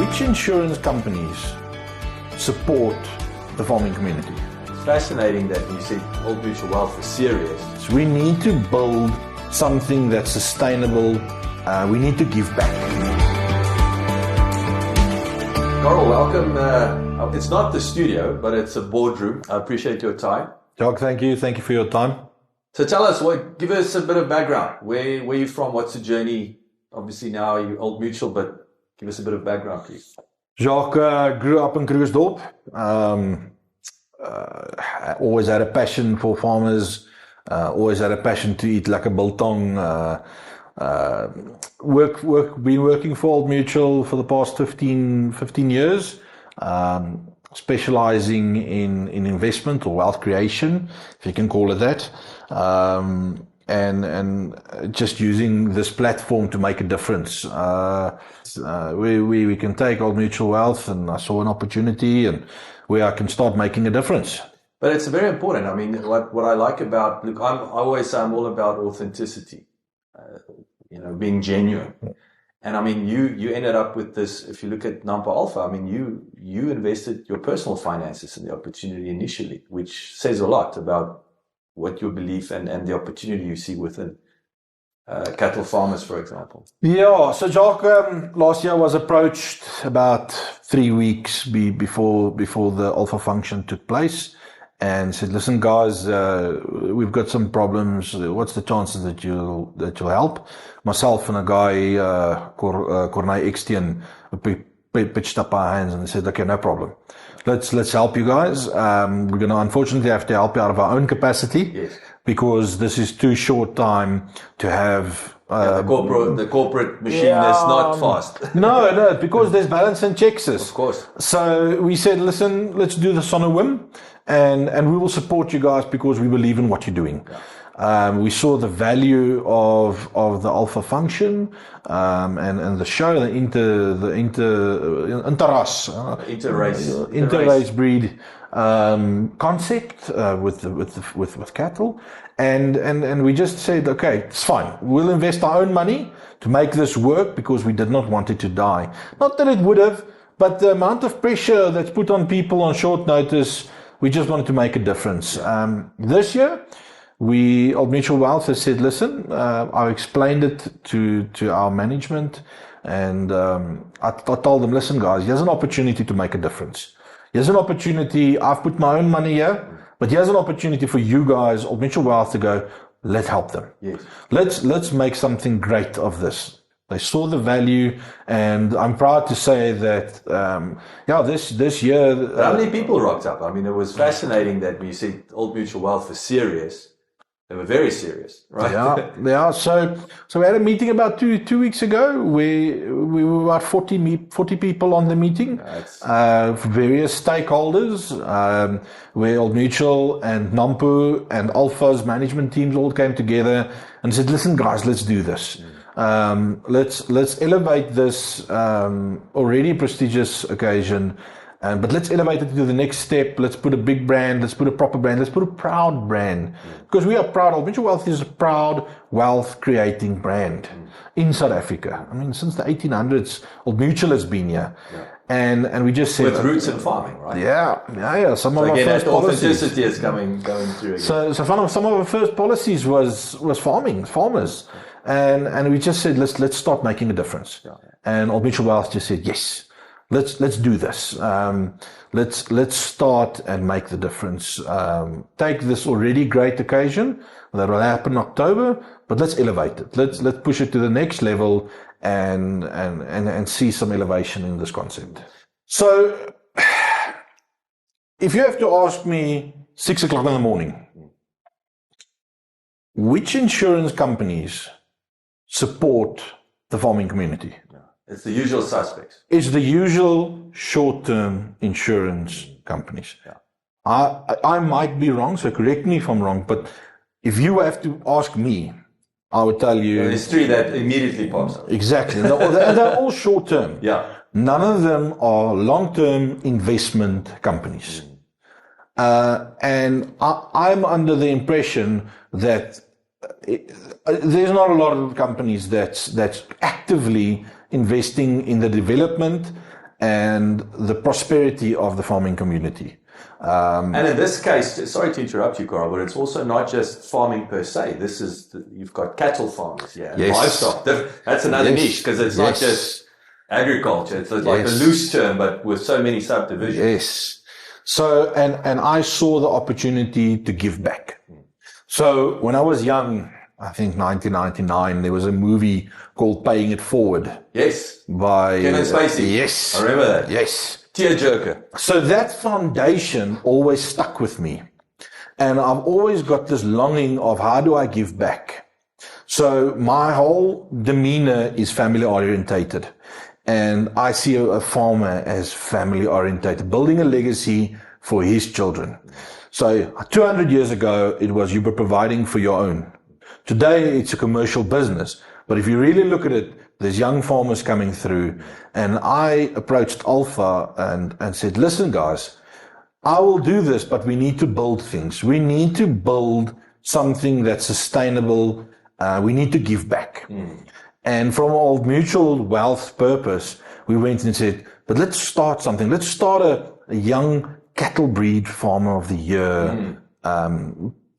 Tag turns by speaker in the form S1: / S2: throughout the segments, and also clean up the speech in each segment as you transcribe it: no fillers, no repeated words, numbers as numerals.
S1: Which insurance companies support the farming community?
S2: It's fascinating that you said Old Mutual Wealth is serious.
S1: So we need to build something that's sustainable. We need to give back.
S2: Carl, welcome. It's not the studio, but it's a boardroom. I appreciate your time.
S1: Doug, thank you. Thank you for your time.
S2: So tell us, give us a bit of background. Where are you from? What's the journey? Obviously now you're Old Mutual, but give us a bit of background, please.
S1: Jacques grew up in Krugersdorp. Always had a passion for farmers. Always had a passion to eat like a biltong. Been working for Old Mutual for the past 15 years. Specializing in investment or wealth creation, if you can call it that. And just using this platform to make a difference. We can take Old Mutual Wealth, and I saw an opportunity and where I can start making a difference.
S2: But it's very important. I mean, what I like about, look, I always say I'm all about authenticity, being genuine. And I mean, you ended up with this, if you look at Nampa Alpha, I mean, you invested your personal finances in the opportunity initially, which says a lot about what your belief and the opportunity you see within cattle farmers, for example.
S1: Yeah, so Jacques last year was approached about 3 weeks before the Alpha function took place and said, listen guys, we've got some problems. What's the chances that you'll help? Myself and a guy, Corneille Extien, pitched up our hands and they said, okay, no problem. Let's help you guys. We're going to unfortunately have to help you out of our own capacity.
S2: Yes.
S1: Because this is too short time to have
S2: the corporate machine is not fast.
S1: No, because there's balance and checks.
S2: Of course.
S1: So we said, listen, let's do this on a whim, and we will support you guys because we believe in what you're doing. Yeah. We saw the value of the Alpha function, and the show, the inter-race breed concept with cattle, and we just said, okay, it's fine. We'll invest our own money to make this work because we did not want it to die. Not that it would have, but the amount of pressure that's put on people on short notice, we just wanted to make a difference. This year, Old Mutual Wealth has said, listen, I explained it to our management, and I told them, listen guys, here's an opportunity to make a difference. Here's an opportunity, I've put my own money here, but here's an opportunity for you guys, Old Mutual Wealth, to go, let's help them.
S2: Yes.
S1: Let's make something great of this. They saw the value, and I'm proud to say that, this year...
S2: How many people rocked up? I mean, it was fascinating that when you said Old Mutual Wealth was serious. They were very serious, right?
S1: Yeah. So we had a meeting about two weeks ago. We were about 40 people on the meeting, various stakeholders, where Old Mutual and Nampu and Alpha's management teams all came together and said, listen guys, let's do this. Let's elevate this already prestigious occasion. But let's elevate it to the next step. Let's put a big brand. Let's put a proper brand. Let's put a proud brand. Because we are proud. Old Mutual Wealth is a proud wealth creating brand in South Africa. I mean, since the 1800s, Old Mutual has been here. Yeah. And we just said...
S2: With roots in farming, right?
S1: Yeah. Some of our first policies...
S2: authenticity is going through again.
S1: So some of our first policies was farmers. And we just said, let's start making a difference. Yeah. And Old Mutual Wealth just said, yes. Let's do this. Let's start and make the difference. Take this already great occasion that will happen in October, but let's elevate it. Let's push it to the next level and see some elevation in this concept. So, if you have to ask me 6 o'clock in the morning, which insurance companies support the farming community?
S2: It's the usual suspects.
S1: It's the usual short-term insurance companies.
S2: Yeah.
S1: I might be wrong, so correct me if I'm wrong, but if you have to ask me, I would tell you...
S2: Well, there's three that immediately pops up.
S1: Exactly. They're all short-term.
S2: Yeah.
S1: None of them are long-term investment companies. And I'm under the impression that there's not a lot of companies that's actively investing in the development and the prosperity of the farming community.
S2: And in this case, sorry to interrupt you, Carl, but it's also not just farming per se. You've got cattle farmers, livestock. That's another niche, because it's not just agriculture. It's like a loose term, but with so many subdivisions.
S1: Yes. So, and I saw the opportunity to give back. So when I was young, I think 1999, there was a movie called Paying It Forward.
S2: Yes.
S1: By
S2: Kevin Spacey.
S1: Yes.
S2: I remember that.
S1: Yes.
S2: Tearjerker.
S1: So that foundation always stuck with me. And I've always got this longing of how do I give back? So my whole demeanor is family orientated. And I see a farmer as family orientated, building a legacy for his children. So 200 years ago, it was you were providing for your own. Today, it's a commercial business. But if you really look at it, there's young farmers coming through. And I approached Alpha and said, listen, guys, I will do this, but we need to build things. We need to build something that's sustainable. We need to give back. And from Old Mutual Wealth purpose, we went and said, but let's start something. Let's start a young cattle breed farmer of the year,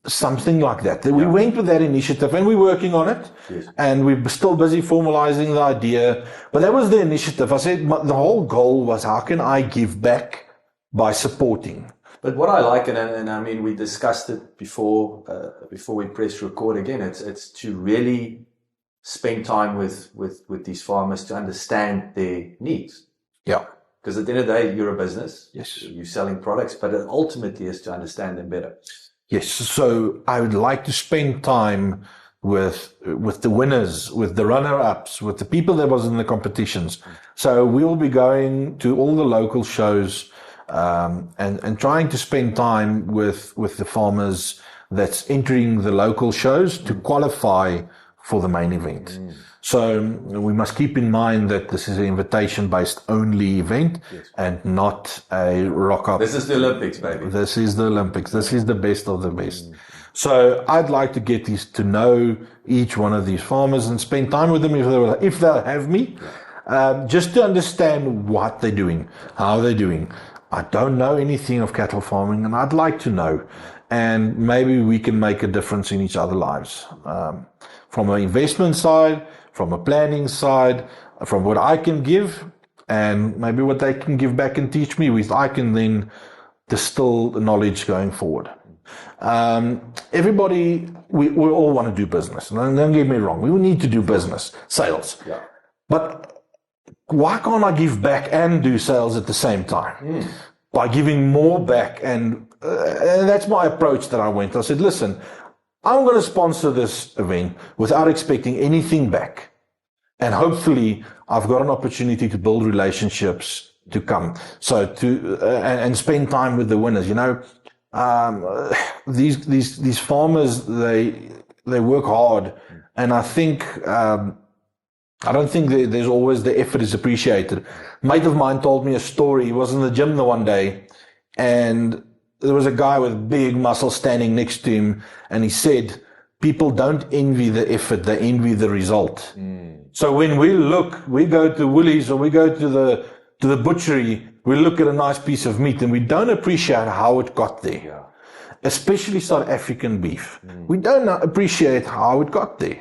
S1: something like that. We went with that initiative, and we're working on it. Yes. And we're still busy formalizing the idea. But that was the initiative. I said the whole goal was, how can I give back by supporting?
S2: But what I like, and I mean, we discussed it before we press record again, it's to really spend time with these farmers to understand their needs.
S1: Yeah.
S2: Because at the end of the day, you're a business.
S1: Yes.
S2: You're selling products, but it ultimately is to understand them better.
S1: Yes. So I would like to spend time with the winners, with the runner-ups, with the people that was in the competitions. So we'll be going to all the local shows, and trying to spend time with the farmers that's entering the local shows to qualify for the main event. So we must keep in mind that this is an invitation-based only event, and not a rock-up.
S2: This is the Olympics, baby.
S1: This is the Olympics. This is the best of the best. So I'd like to get to know each one of these farmers and spend time with them if they'll have me, just to understand what they're doing, how they're doing. I don't know anything of cattle farming, and I'd like to know. And maybe we can make a difference in each other's lives. From an investment side, from a planning side, from what I can give, and maybe what they can give back and teach me with, I can then distill the knowledge going forward. Everybody, we all want to do business. Don't get me wrong. We need to do business, sales.
S2: Yeah.
S1: But why can't I give back and do sales at the same time? By giving more back, and that's my approach that I went. I said, listen, I'm going to sponsor this event without expecting anything back. And hopefully I've got an opportunity to build relationships to come. So and spend time with the winners. You know, these farmers, they work hard. And I think, I don't think there's always the effort is appreciated. A mate of mine told me a story. He was in the gym the one day, and there was a guy with big muscles standing next to him, and he said, people don't envy the effort, they envy the result. So when we go to Woolies or we go to the butchery, we look at a nice piece of meat and we don't appreciate how it got there. Yeah. Especially South African beef. We don't appreciate how it got there.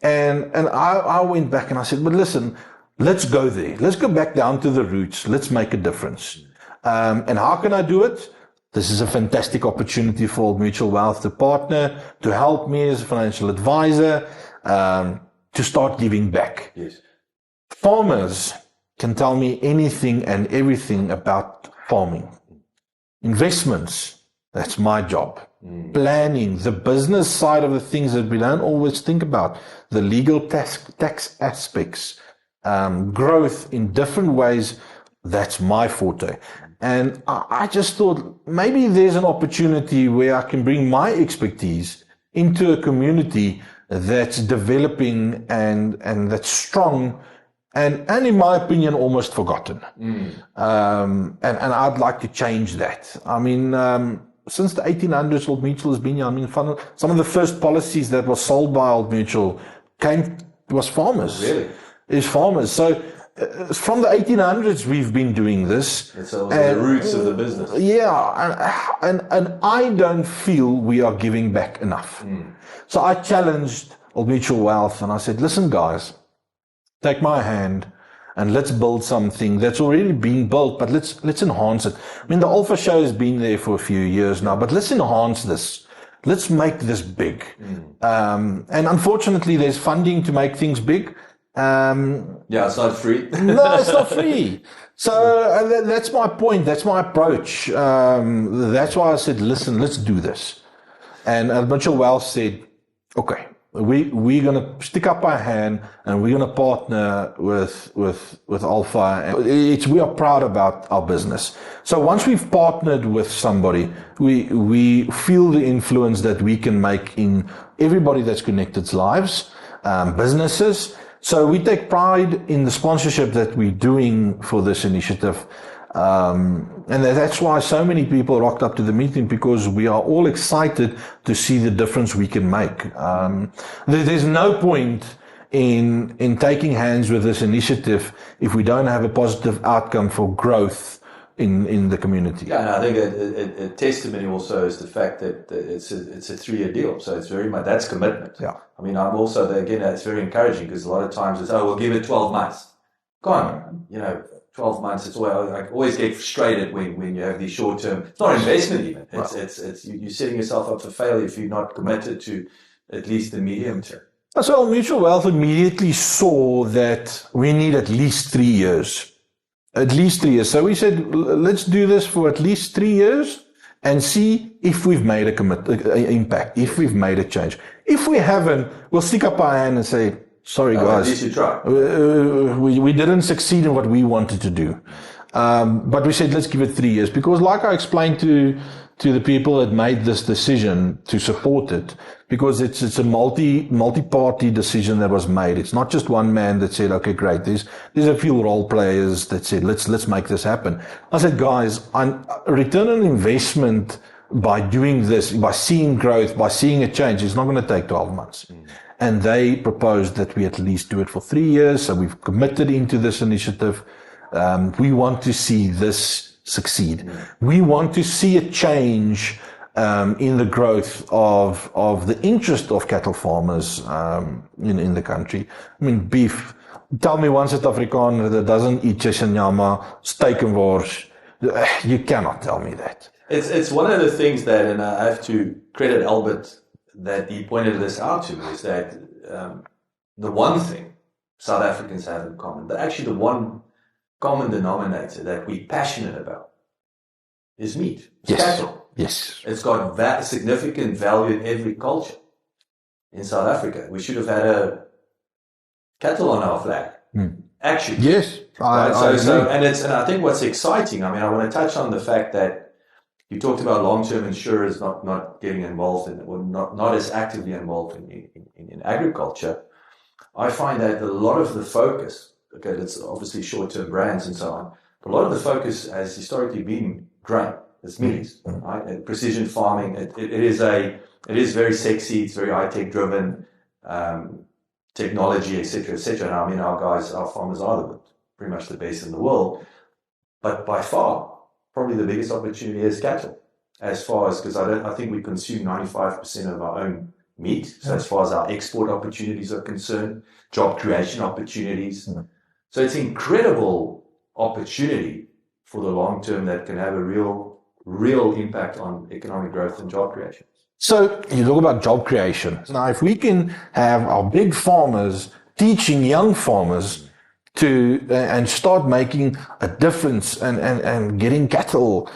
S1: And I went back and I said, but listen, let's go there. Let's go back down to the roots. Let's make a difference. And how can I do it? This is a fantastic opportunity for Old Mutual Wealth to partner, to help me as a financial advisor, to start giving back.
S2: Yes.
S1: Farmers can tell me anything and everything about farming. Investments, that's my job. Planning, the business side of the things that we don't always think about, the legal tax aspects, growth in different ways, that's my forte. And I just thought maybe there's an opportunity where I can bring my expertise into a community that's developing and that's strong and in my opinion, almost forgotten. And I'd like to change that. I mean, since the 1800s, Old Mutual has been here. I mean, some of the first policies that were sold by Old Mutual was farmers.
S2: Really?
S1: Is farmers. So from the 1800s, we've been doing this.
S2: It's the roots of the business.
S1: Yeah, and I don't feel we are giving back enough. So I challenged Old Mutual Wealth and I said, listen, guys, take my hand and let's build something that's already been built, but let's enhance it. I mean, the Alpha Show has been there for a few years now, but let's enhance this. Let's make this big. And unfortunately, there's funding to make things big.
S2: It's not free.
S1: No, it's not free. So that's my point. That's my approach. That's why I said, listen, let's do this. And Mutual Wealth said, okay, we're going to stick up our hand and we're going to partner with Alpha. We are proud about our business. So once we've partnered with somebody, we feel the influence that we can make in everybody that's connected's lives, businesses. So we take pride in the sponsorship that we're doing for this initiative. And that's why so many people rocked up to the meeting, because we are all excited to see the difference we can make. There's no point in taking hands with this initiative if we don't have a positive outcome for growth in the community.
S2: Yeah, and I think a testimony also is the fact that it's a 3-year deal. So it's very much, that's commitment.
S1: Yeah.
S2: I mean, I'm also, again, it's very encouraging, because a lot of times it's, we'll give it 12 months. Go on, 12 months. It's why I always get frustrated when you have these short-term, it's not investment even. It's you're setting yourself up for failure if you're not committed to at least the medium term.
S1: So Mutual Wealth immediately saw that we need at least 3 years. At least 3 years. So we said, let's do this for at least 3 years and see if we've made an impact, if we've made a change. If we haven't, we'll stick up our hand and say, sorry guys,
S2: at least you try.
S1: We didn't succeed in what we wanted to do. But we said, let's give it 3 years, because like I explained to the people that made this decision to support it, because it's a multi-party decision that was made. It's not just one man that said, okay, great. There's a few role players that said, let's make this happen. I said, guys, return on investment by doing this, by seeing growth, by seeing a change, it's not going to take 12 months. And they proposed that we at least do it for 3 years. So we've committed into this initiative. We want to see this succeed. We want to see a change in the growth of the interest of cattle farmers in the country. I mean, beef. Tell me one South Afrikaner that doesn't eat fish and nyama, steak and wors. You cannot tell me that.
S2: It's one of the things that, and I have to credit Albert that he pointed this out to me, is that the one thing South Africans have in common, but actually the one common denominator that we're passionate about, is meat. It's cattle.
S1: Yes.
S2: It's got significant value in every culture in South Africa. We should have had a cattle on our flag. Actually.
S1: Yes.
S2: Right? And I think what's exciting, I mean, I want to touch on the fact that you talked about long-term insurers not getting involved in, or not as actively involved in agriculture. I find that a lot of the focus, okay, it's obviously short-term brands and so on, but a lot of the focus has historically been grain. It's meat, right? And precision farming. It is very sexy. It's very high-tech driven, technology, etc., etc. And I mean, our farmers are pretty much the best in the world. But by far, probably the biggest opportunity is cattle. As far as, because I think we consume 95% of our own meat. So as far as our export opportunities are concerned, job creation opportunities. So it's an incredible opportunity for the long term that can have a real impact on economic growth and job creation.
S1: So you talk about job creation. Now, if we can have our big farmers teaching young farmers and start making a difference and getting cattle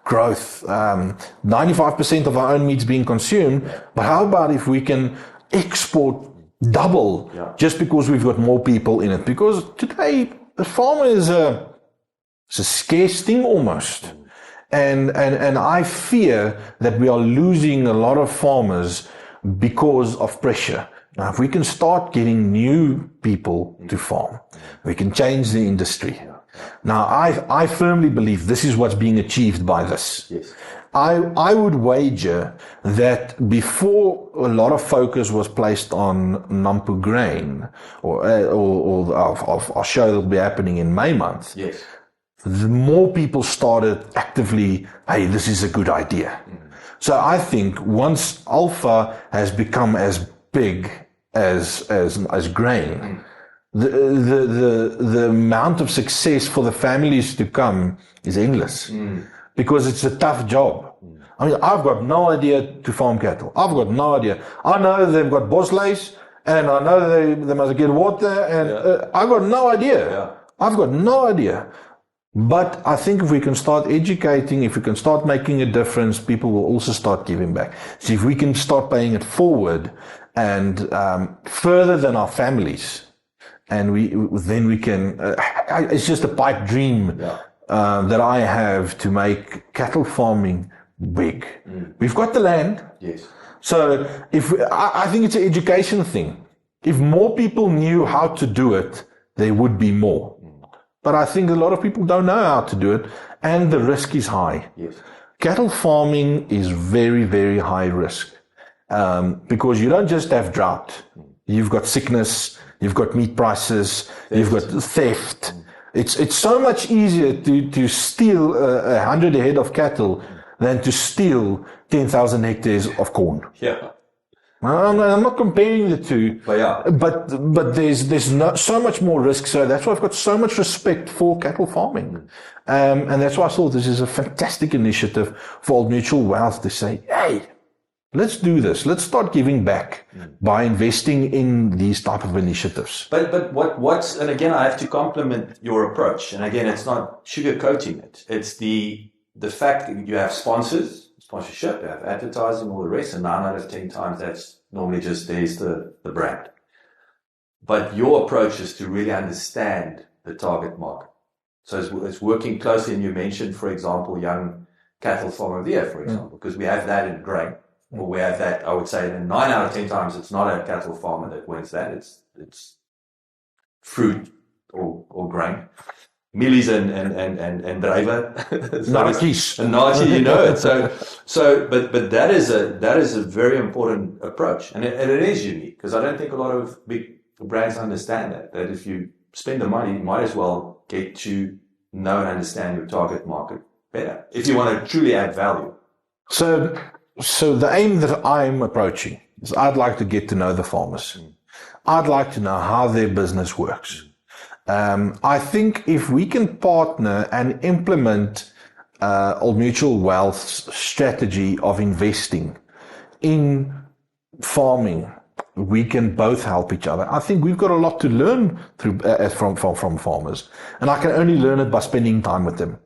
S1: growth, 95% of our own meat's being consumed, but how about if we can export double just because we've got more people in it? Because today the farmer is it's a scarce thing almost. And I fear that we are losing a lot of farmers because of pressure. Now, if we can start getting new people to farm, we can change the industry. Now, I firmly believe this is what's being achieved by this.
S2: Yes.
S1: I would wager that before a lot of focus was placed on Nampo grain, or our show that will be happening in May month,
S2: yes,
S1: the more people started actively, hey, this is a good idea. Mm-hmm. So I think once Alpha has become as big as grain, the amount of success for the families to come is endless. Because it's a tough job. I mean, I've got no idea to farm cattle. I've got no idea. I know they've got bosleys, and I know they must get water, and I've got no idea.
S2: Yeah.
S1: I've got no idea. But I think if we can start educating, if we can start making a difference, people will also start giving back. So if we can start paying it forward and further than our families, and then we can. It's just a pipe dream.
S2: Yeah.
S1: That I have to make cattle farming big. We've got the land.
S2: Yes.
S1: So I think it's an education thing. If more people knew how to do it, there would be more. But I think a lot of people don't know how to do it, and the risk is high.
S2: Yes.
S1: Cattle farming is very, very high risk, because you don't just have drought. You've got sickness, you've got meat prices, you've got theft. It's so much easier to steal 100 head of cattle than to steal 10,000 hectares of corn.
S2: Yeah.
S1: I'm not comparing the two, but there's so much more risk. So that's why I've got so much respect for cattle farming, and that's why I thought this is a fantastic initiative for Old Mutual Wealth to say, hey, let's do this. Let's start giving back by investing in these type of initiatives.
S2: But what's, and again, I have to compliment your approach. And again, it's not sugarcoating it. It's the fact that you have sponsorship, you have advertising, all the rest, and 9 out of 10 times that's normally just there's the brand. But your approach is to really understand the target market. So it's working closely, and you mentioned, for example, Young Cattle Farmer of the Year, for example, because we have that in grain. Or we have that, I would say, 9 out of 10 times, it's not a cattle farmer that wins that. It's fruit or grain. Millies and Driver.
S1: Narkies.
S2: And Narkies, you know it. So, but that is a very important approach. And it is unique, because I don't think a lot of big brands understand that if you spend the money, you might as well get to know and understand your target market better, if you want to truly add value.
S1: So the aim that I'm approaching is I'd like to get to know the farmers. I'd like to know how their business works. I think if we can partner and implement Old Mutual Wealth's strategy of investing in farming, we can both help each other. I think we've got a lot to learn from farmers, and I can only learn it by spending time with them.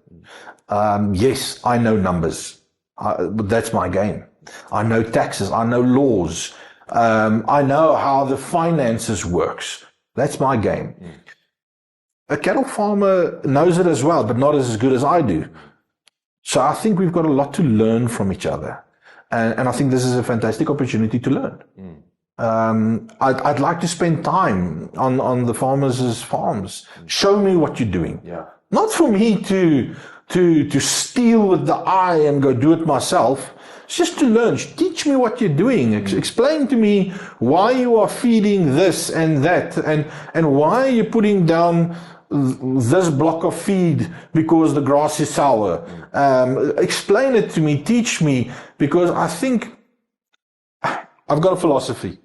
S1: Yes, I know numbers. But that's my game. I know taxes. I know laws. I know how the finances works. That's my game. A cattle farmer knows it as well, but not as good as I do. So I think we've got a lot to learn from each other. And I think this is a fantastic opportunity to learn. I'd like to spend time on the farmers' farms. Show me what you're doing.
S2: Yeah.
S1: Not for me to steal with the eye and go do it myself. It's just to learn. Teach me what you're doing. Explain to me why you are feeding this and that, and why you're putting down this block of feed because the grass is sour. Explain it to me. Teach me, because I think I've got a philosophy.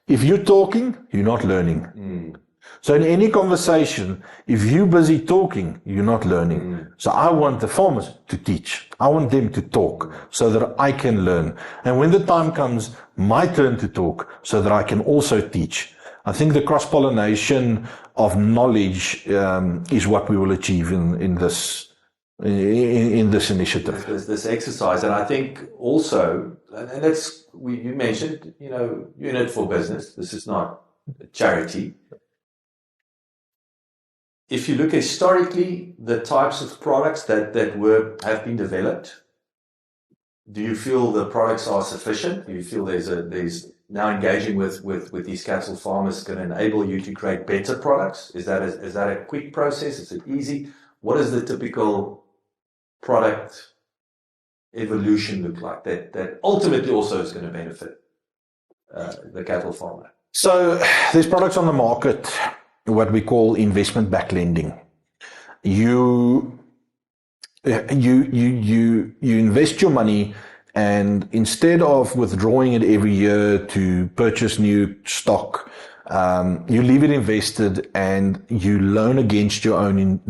S1: If you're talking, you're not learning. So in any conversation, if you're busy talking, you're not learning. So I want the farmers to teach. I want them to talk so that I can learn. And when the time comes, my turn to talk so that I can also teach. I think the cross-pollination of knowledge is what we will achieve in this initiative.
S2: This exercise. And I think also, and that's, you mentioned, you're in it for business. This is not a charity. If you look historically, the types of products that have been developed, do you feel the products are sufficient? Do you feel there's now engaging with these cattle farmers going to enable you to create better products? Is that a quick process? Is it easy? what does the typical product evolution look like that ultimately also is going to benefit the cattle farmer?
S1: So there's products on the market, what we call investment-backed lending. You invest your money, and instead of withdrawing it every year to purchase new stock, you leave it invested and you loan against your own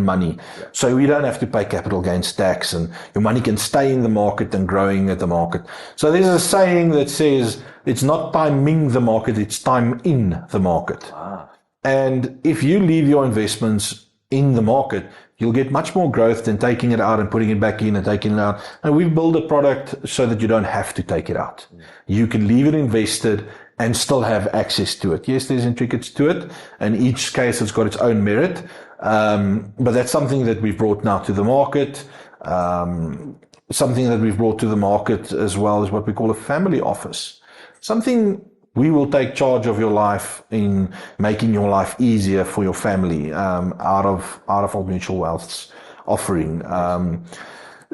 S1: money. Yeah. So you don't have to pay capital gains tax, and your money can stay in the market and growing at the market. So there's a saying that says it's not timing the market, it's time in the market.
S2: Ah.
S1: And if you leave your investments in the market, you'll get much more growth than taking it out and putting it back in and taking it out. And we've built a product so that you don't have to take it out. You can leave it invested and still have access to it. Yes, there's intricacies to it, and each case has got its own merit. But that's something that we've brought now to the market. Something that we've brought to the market as well is what we call a family office. Something we will take charge of your life in making your life easier for your family, out of Old Mutual Wealth's offering.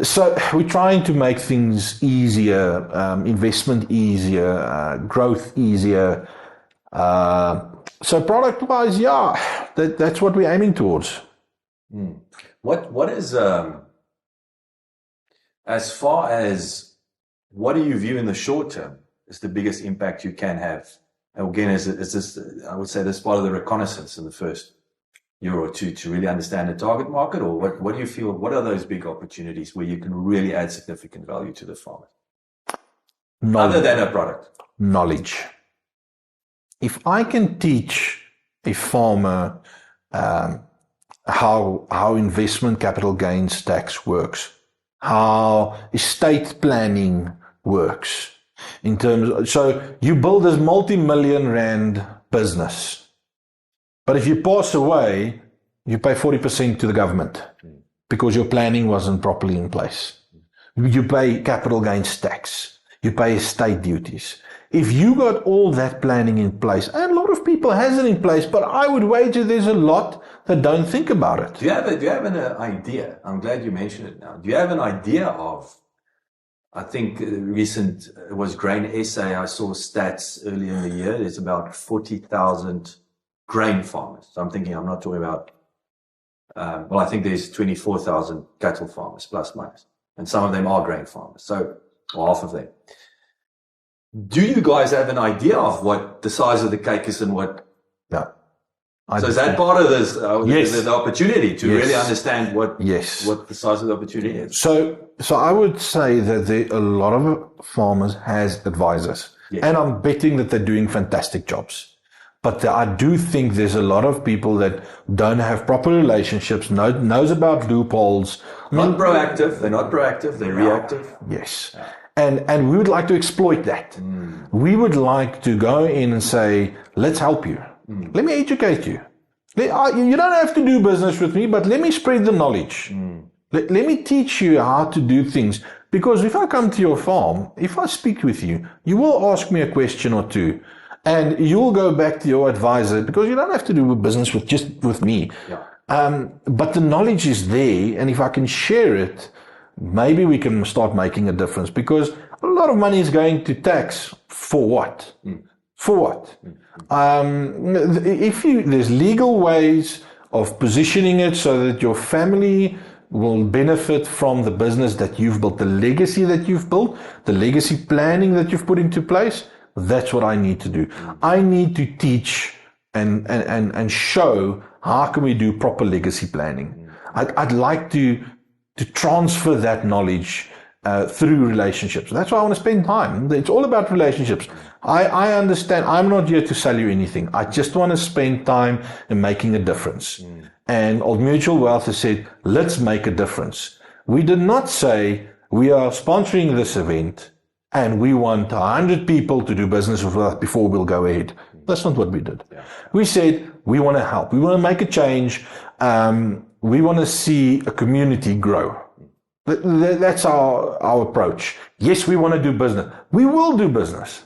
S1: So we're trying to make things easier, investment easier, growth easier. So product-wise, yeah, that's what we're aiming towards.
S2: What is, as far as what do you view in the short term is the biggest impact you can have? And again, is this, I would say, this part of the reconnaissance in the first year or two to really understand the target market, or what do you feel, what are those big opportunities where you can really add significant value to the farmer? Other than a product.
S1: Knowledge. If I can teach a farmer how investment capital gains tax works, how estate planning works, in terms of, so you build this multi-million rand business, but if you pass away, you pay 40% to the government because your planning wasn't properly in place. You pay capital gains tax. You pay estate duties. If you got all that planning in place, and a lot of people has it in place, but I would wager there's a lot that don't think about it.
S2: Do you have an idea? I'm glad you mentioned it now. Do you have an idea of, I think it was Grain SA, I saw stats earlier in the year, there's about 40,000 grain farmers. So I'm thinking, I'm not talking about, well, I think there's 24,000 cattle farmers, plus minus. And some of them are grain farmers, so, or half of them. Do you guys have an idea of what the size of the cake is and what?
S1: No.
S2: So is that part of this,
S1: yes.
S2: the opportunity to
S1: yes.
S2: really understand what
S1: yes.
S2: the size of the opportunity is?
S1: So I would say that a lot of farmers has advisors, yes. and I'm betting that they're doing fantastic jobs. But I do think there's a lot of people that don't have proper relationships, knows about loopholes.
S2: Not proactive. They're not proactive. They're reactive.
S1: Yes. Yeah. And we would like to exploit that. We would like to go in and say, let's help you. Let me educate you. You don't have to do business with me, but let me spread the knowledge. Let me teach you how to do things. Because if I come to your farm, if I speak with you, you will ask me a question or two. And you'll go back to your advisor, because you don't have to do business with me. Yeah. But the knowledge is there, and if I can share it, maybe we can start making a difference, because a lot of money is going to tax for what? For what? There's legal ways of positioning it so that your family will benefit from the business that you've built, the legacy that you've built, the legacy planning that you've put into place. That's what I need to do. I need to teach and show how can we do proper legacy planning. I'd like to transfer that knowledge through relationships. That's why I want to spend time. It's all about relationships. I understand I'm not here to sell you anything. I just want to spend time in making a difference. And Old Mutual Wealth has said, let's make a difference. We did not say we are sponsoring this event and we want 100 people to do business with us before we'll go ahead. That's not what we did. Yeah. We said we want to help. We want to make a change. We want to see a community grow. That's our approach. Yes, we want to do business. We will do business.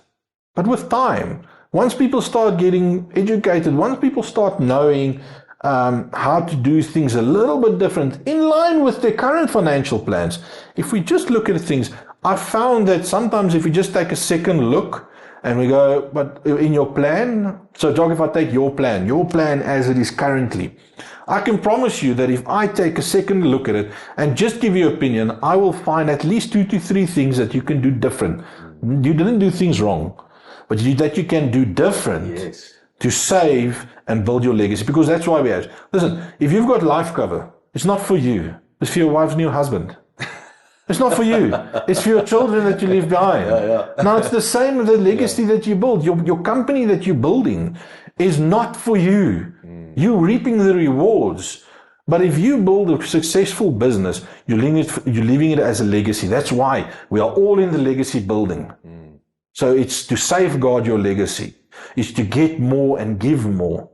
S1: But with time, once people start getting educated, once people start knowing how to do things a little bit different in line with their current financial plans. If we just look at things, I found that sometimes if we just take a second look and we go, but in your plan, so Jock, if I take your plan as it is currently, I can promise you that if I take a second look at it and just give you an opinion, I will find at least 2 to 3 things that you can do different. You didn't do things wrong, but that you can do different to save and build your legacy. Because that's why we have. Listen, if you've got life cover, it's not for you. It's for your wife's new husband. It's not for you. It's for your children that you leave behind. Now, it's the same with the legacy that you build. Your company that you're building is not for you. You're reaping the rewards. But if you build a successful business, you're leaving it as a legacy. That's why we are all in the legacy building. So it's to safeguard your legacy. It's to get more and give more.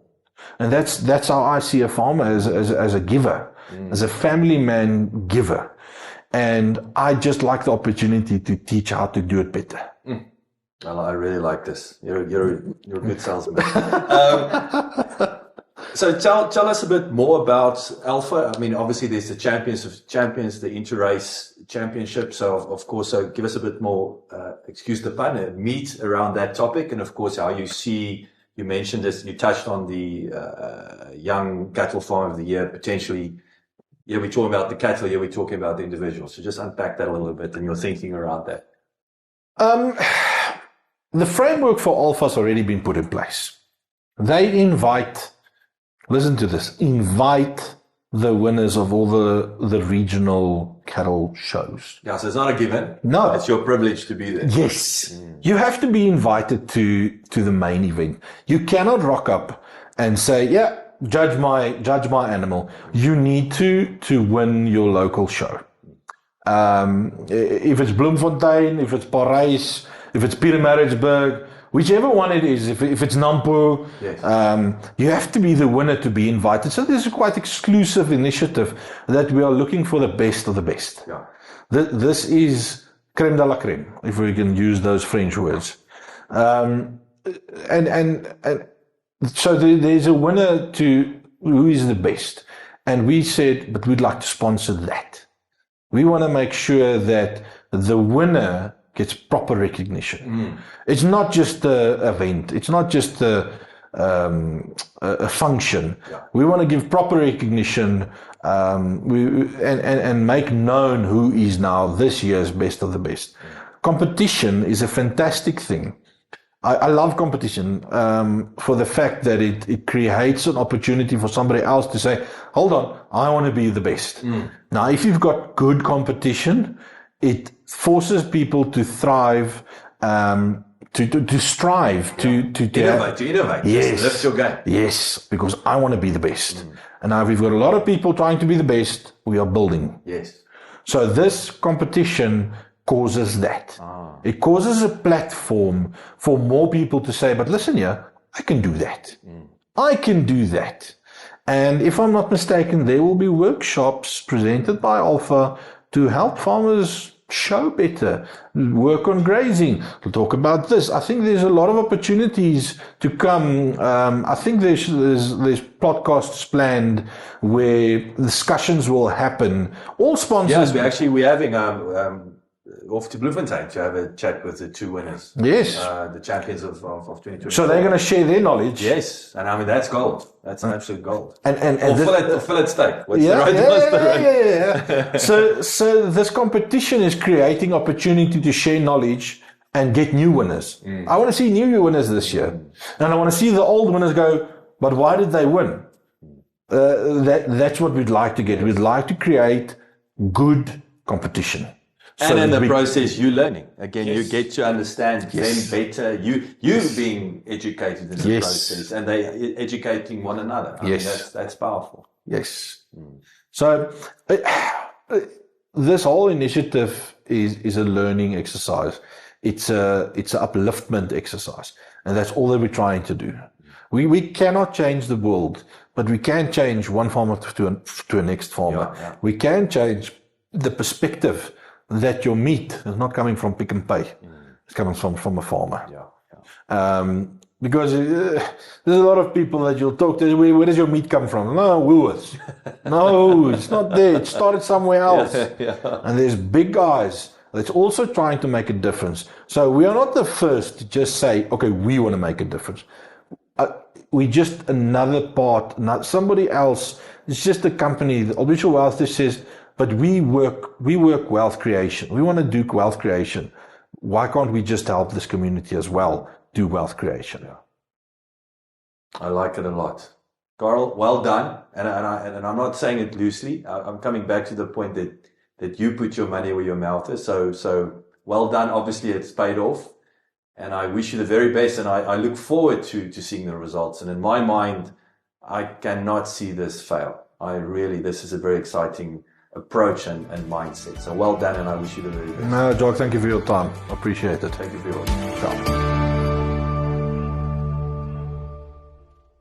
S1: And that's how I see a farmer, as a giver, as a family man giver. And I just like the opportunity to teach how to do it better.
S2: Well, I really like this. You're a good salesman. So tell us a bit more about Alpha. I mean, obviously there's the Champions, the Inter-Race Championship. So of course, so give us a bit more, excuse the pun, meat around that topic. And of course, how you see, you mentioned this, you touched on the Young Cattle Farmer of the Year, potentially. Yeah, we're talking about the cattle, we're talking about the individuals. So just unpack that a little bit and your thinking around that.
S1: The framework for Alpha's already been put in place. They invite, listen to this, invite the winners of all the regional cattle shows.
S2: Yeah, so it's not a given.
S1: No.
S2: It's your privilege to be there.
S1: Yes. You have to be invited to the main event. You cannot rock up and say, yeah, judge my animal. You need to win your local show. If it's Bloemfontein, if it's Parijs, if it's Pietermaritzburg, whichever one it is, if it's Nampo, you have to be the winner to be invited. So this is a quite exclusive initiative that we are looking for the best of the best.
S2: Yeah.
S1: This is crème de la crème, if we can use those French words. So there's a winner to who is the best. And we said, but we'd like to sponsor that. We want to make sure that the winner gets proper recognition. It's not just an event. It's not just a function. Yeah. We want to give proper recognition and make known who is now this year's best of the best. Competition is a fantastic thing. I love competition for the fact that it creates an opportunity for somebody else to say, hold on, I want to be the best. Now, if you've got good competition, it forces people to thrive, to strive, to
S2: innovate.
S1: Yes.
S2: Lift your game.
S1: Yes, because I want to be the best. And now if we've got a lot of people trying to be the best, we are building.
S2: Yes.
S1: So this competition causes that. It causes a platform for more people to say, but listen here, I can do that. I can do that. And if I'm not mistaken, there will be workshops presented by Alpha to help farmers show better, work on grazing. We'll talk about this. I think there's a lot of opportunities to come. I think there's podcasts planned where discussions will happen. All sponsors.
S2: Yes, we're having off to Bloemfontein to have a chat with the 2 winners.
S1: Yes.
S2: The champions of 2020.
S1: So they're going to share their knowledge.
S2: Yes. And I mean, that's gold. That's an absolute gold.
S1: And
S2: fill it steak. What's the right answer?
S1: So this competition is creating opportunity to share knowledge and get new winners. I want to see new winners this year. And I want to see the old winners go, but why did they win? That's what we'd like to get. We'd like to create good competition.
S2: And in the process, you're learning. Again, you get to understand them better. You being educated in the process, and they educating one another. I mean, that's powerful.
S1: Yes. So this whole initiative is a learning exercise. It's a upliftment exercise, and that's all that we're trying to do. We cannot change the world, but we can change one farmer to a next farmer. We can change the perspective that your meat is not coming from Pick n Pay. It's coming from a farmer. Because there's a lot of people that you'll talk to. Where does your meat come from? No, Woolworths. No, it's not there. It started somewhere else. And there's big guys that's also trying to make a difference. So we are not the first to just say, okay, we want to make a difference. We just another part, not somebody else. It's just a company. The Old Mutual Wealth just says, but we work wealth creation. We want to do wealth creation. Why can't we just help this community as well do wealth creation?
S2: Yeah. I like it a lot. Carl, well done. And I'm not saying it loosely. I'm coming back to the point that you put your money where your mouth is. So well done. Obviously, it's paid off. And I wish you the very best. And I look forward to seeing the results. And in my mind, I cannot see this fail. This is a very exciting approach and mindset. So well done, and I wish you the very best.
S1: No, Jock, thank you for your time. I appreciate it.
S2: Thank you for yours.
S1: Ciao.